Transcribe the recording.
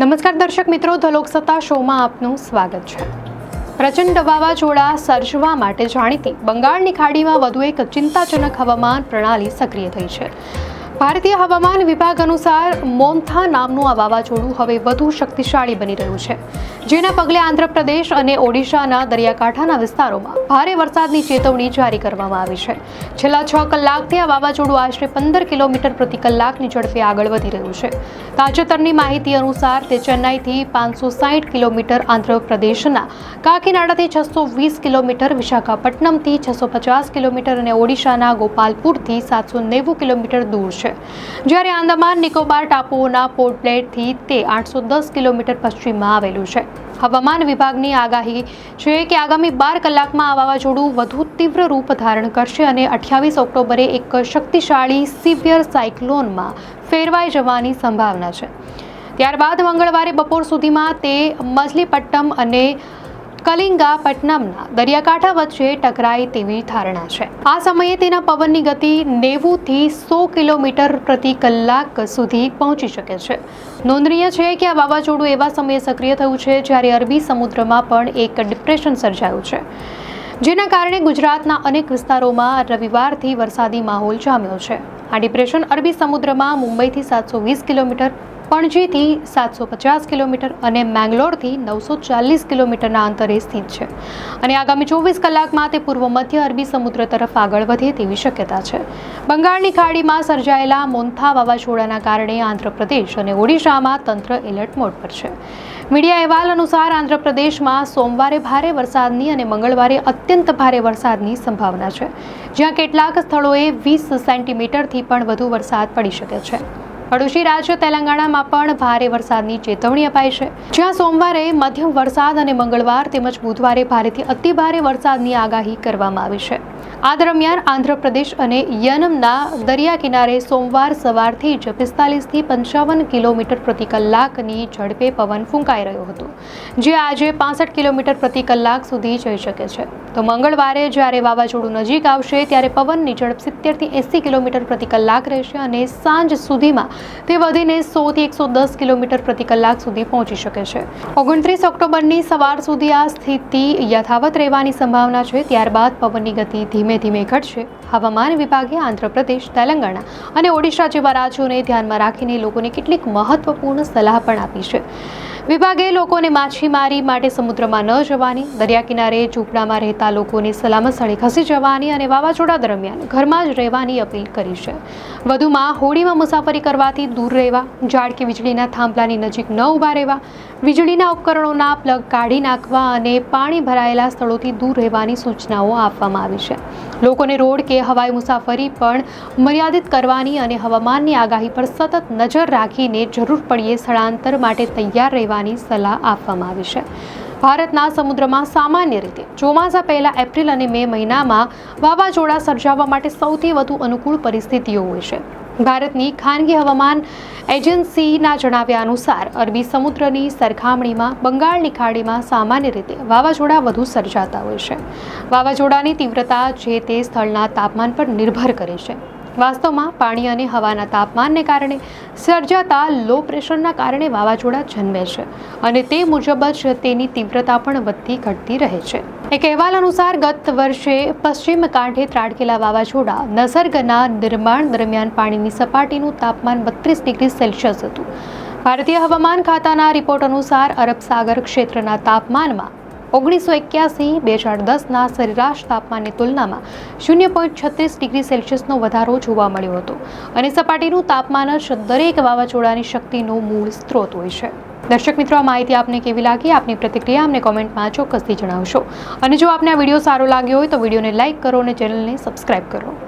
નમસ્કાર દર્શક મિત્રો, ધ લોકસત્તા શોમાં આપનું સ્વાગત છે। પ્રચંડ વાવાઝોડા સર્જવા માટે જાણીતી બંગાળની ખાડીમાં વધુ એક ચિંતાજનક હવામાન પ્રણાલી સક્રિય થઈ છે। ભારતીય હવામાન વિભાગ અનુસાર મોન્થા નામનું આ વાવાઝોડું હવે વધુ શક્તિશાળી બની રહ્યું છે, જેના પગલે આંધ્રપ્રદેશ અને ઓડિશાના દરિયાકાંઠાના વિસ્તારોમાં ભારે વરસાદની ચેતવણી જારી કરવામાં આવી છે। છેલ્લા 6 કલાકથી આ વાવાઝોડું આશરે 15 કિલોમીટર પ્રતિ કલાકની ઝડપે આગળ વધી રહ્યું છે। તાજેતરની માહિતી અનુસાર તે ચેન્નાઈથી 560 કિલોમીટર, આંધ્રપ્રદેશના કાકીનાડાથી 620 કિલોમીટર, વિશાખાપટ્ટનમથી 650 કિલોમીટર અને ઓડિશાના ગોપાલપુરથી 790 કિલોમીટર દૂર છે, જ્યારે આંદામાન નિકોબાર ટાપુઓના પોર્ટ બ્લેરથી તે 810 કિલોમીટર પશ્ચિમમાં આવેલું છે। હવામાન વિભાગની આગાહી છે કે આગામી 12 કલાકમાં આ વાવાઝોડું વધુ તીવ્ર રૂપ ધારણ કરશે અને 28 ઓક્ટોબરે એક શક્તિશાળી સિવિયર સાયક્લોનમાં ફેરવાઈ જવાની સંભાવના છે। ત્યારબાદ મંગળવારે બપોર સુધીમાં તે મછલીપટ્ટનમ અને કલિંગાપટ્ટનમના દરિયાકાંઠા વચ્ચે ટકરાય તેવી ધારણા છે। આ સમયે તેના પવનની ગતિ 90 થી 100 કિલોમીટર પ્રતિ કલાક સુધી પહોંચી શકે છે। નોંધનીય છે કે આ વાવાઝોડું એવા સમયે સક્રિય થયું છે જ્યારે અરબી સમુદ્રમાં પણ એક ડિપ્રેશન સર્જાયું છે, જેના કારણે ગુજરાતના અનેક વિસ્તારોમાં રવિવારથી વરસાદી માહોલ જામ્યો છે। આ ડિપ્રેશન અરબી સમુદ્રમાં મુંબઈથી 720 કિલોમીટર, પણજીથી 750 કિલોમીટર અને મેંગલોરથી 940 કિલોમીટરના અંતરે સ્થિત છે અને આગામી 24 કલાકમાં તે પૂર્વ મધ્ય અરબી સમુદ્ર તરફ આગળ વધે તેવી શક્યતા છે। બંગાળની ખાડીમાં સર્જાયેલા મોન્થા વાવાઝોડાના કારણે આંધ્રપ્રદેશ અને ઓડિશામાં તંત્ર એલર્ટ મોડ પર છે। મીડિયા અહેવાલ અનુસાર આંધ્રપ્રદેશમાં સોમવારે ભારે વરસાદની અને મંગળવારે અત્યંત ભારે વરસાદની સંભાવના છે, જ્યાં કેટલાક સ્થળોએ 20 સેન્ટીમીટરથી પણ વધુ વરસાદ પડી શકે છે। પડોશી રાજ્ય તેલંગાણામાં પણ ભારે વરસાદની ચેતવણી અપાઈ છે, જ્યાં સોમવારે મધ્યમ વરસાદ અને મંગળવાર તેમજ બુધવારે ભારેથી અતિભારે વરસાદની આગાહી કરવામાં આવી છે। આ દરમિયાન આંધ્રપ્રદેશ અને યનમના દરિયા કિનારે સોમવાર સવારથી જ 45 થી 55 કિલોમીટર પ્રતિ કલાકની ઝડપે પવન ફૂંકાઈ રહ્યો હતો, જે આજે 65 કિલોમીટર પ્રતિ કલાક સુધી જઈ શકે છે। તો મંગળવારે જ્યારે વાવાઝોડું નજીક આવશે ત્યારે પવનની ઝડપ 70 થી 80 કિલોમીટર પ્રતિ કલાક રહેશે અને સાંજ સુધીમાં તે વધીને 100 થી 110 કિલોમીટર પ્રતિ કલાક સુધી પહોંચી શકે છે। 29 ઓક્ટોબરની સવાર સુધી આ સ્થિતિ યથાવત રહેવાની સંભાવના છે। ત્યારબાદ પવનની ગતિ ધીમે ધીમે ઘટશે। હવામાન વિભાગે આંધ્રપ્રદેશ, તેલંગાણા અને ઓડિશા જેવા રાજ્યોને ધ્યાનમાં રાખીને લોકોને કેટલીક મહત્વપૂર્ણ સલાહ પણ આપી છે। વિભાગે લોકોને માછીમારી માટે સમુદ્રમાં ન જવાની, દરિયા કિનારે ઝૂંપડામાં રહેતા લોકોને સલામત સ્થળે ખસી જવાની અને વાવાઝોડા દરમિયાન ઘરમાં જ રહેવાની અપીલ કરી છે। વધુમાં હોડીમાં મુસાફરી કરવાથી દૂર રહેવા, ઝાડ કે વીજળીના થાંભલાની નજીક ન ઊભા રહેવા, વીજળીના ઉપકરણોના પ્લગ કાઢી નાખવા અને પાણી ભરાયેલા સ્થળોથી દૂર રહેવાની સૂચનાઓ આપવામાં આવી છે। લોકોને રોડ કે હવાઈ મુસાફરી પણ મર્યાદિત કરવાની અને હવામાનની આગાહી પર સતત નજર રાખીને જરૂર પડ્યે સ્થળાંતર માટે તૈયાર રહેવાની સલાહ આપવામાં આવી છે। ભારતના સમુદ્રમાં સામાન્ય રીતે ચોમાસા પહેલા એપ્રિલ અને મે મહિનામાં વાવાઝોડા સર્જાવા માટે સૌથી વધુ અનુકૂળ પરિસ્થિતિઓ હોય છે। ભારતની ખાનગી હવામાન એજન્સીના જણાવ્યા અનુસાર અરબી સમુદ્રની સરખામણીમાં બંગાળની ખાડીમાં સામાન્ય રીતે વાવાઝોડા વધુ સર્જાતા હોય છે। વાવાઝોડાની તીવ્રતા જે તે સ્થળના તાપમાન પર નિર્ભર કરે છે। વાસ્તવમાં પાણી અને હવાના તાપમાનને કારણે સર્જાતા લો પ્રેશરના કારણે વાવાઝોડા જન્મે છે અને તે મુજબ જ તેની તીવ્રતા પણ વધતી ઘટતી રહે છે। એક અહેવાલ અનુસાર ગત વર્ષે પશ્ચિમ કાંઠે ત્રાટકેલા વાવાઝોડા નસર્ગના નિર્માણ દરમિયાન પાણીની સપાટીનું તાપમાન 32 ડિગ્રી સેલ્સિયસ હતું। ભારતીય હવામાન ખાતાના રિપોર્ટ અનુસાર અરબ સાગર ક્ષેત્રના તાપમાનમાં 1981-2010ના સરેરાશ તાપમાનની તુલનામાં 0.36 ડિગ્રી સેલ્સિયસનો વધારો જોવા મળ્યો હતો અને સપાટીનું તાપમાન જ દરેક વાવાઝોડાની શક્તિનો મૂળ સ્ત્રોત હોય છે। દર્શક મિત્રો, આ માહિતી આપને કેવી લાગી? આપની પ્રતિક્રિયા અમને કોમેન્ટમાં ચોક્કસથી જણાવશો અને જો આપને આ વિડીયો સારો લાગ્યો હોય તો વિડીયોને લાઇક કરો અને ચેનલને સબસ્ક્રાઇબ કરો।